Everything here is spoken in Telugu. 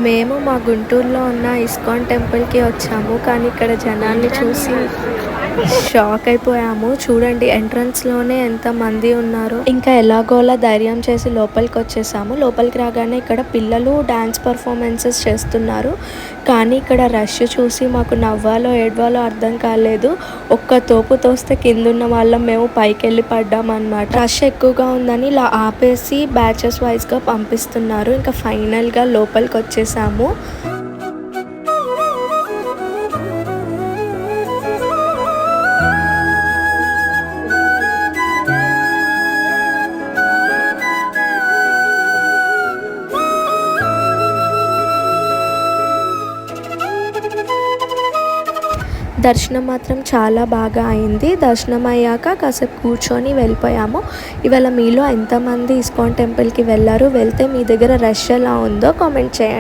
మేము మా గుంటూరులో ఉన్న ఇస్కాన్ టెంపుల్‌కి వచ్చాము. కానీ ఇక్కడ జనాల్ని చూసి షాక్ అయిపోయాము. చూడండి ఎంట్రన్స్‌లోనే ఎంతమంది ఉన్నారో. ఇంకా ఎలాగోలా ధైర్యం చేసి లోపలికొచ్చేసాము. లోపలికి రాగానే ఇక్కడ పిల్లలు డాన్స్ పర్ఫార్మెన్సెస్ చేస్తున్నారు. కానీ ఇక్కడ రష్ చూసి మాకు నవ్వాలో ఏడవాలో అర్థం కాలేదు. ఒక్క తోపు తోస్తే కిందున్న వాళ్ళం మేము పైకెళ్ళి పడ్డామన్నమాట. రష్ ఎక్కువగా ఉందని ఇలా ఆపేసి బ్యాచెస్ వైస్‌గా పంపిస్తున్నారు. ఇంకా ఫైనల్‌గా లోపలికొచ్చేసాము. దర్శనం మాత్రం చాలా బాగా అయింది. దర్శనం అయ్యాక కాసేపు కూర్చొని వెళ్ళిపోయాము. ఇవాళ మీలో ఎంతమంది ఇస్కాన్ టెంపుల్‌కి వెళ్లారు? వెళ్తే మీ దగ్గర రష్ ఎలా ఉందో కామెంట్ చేయండి.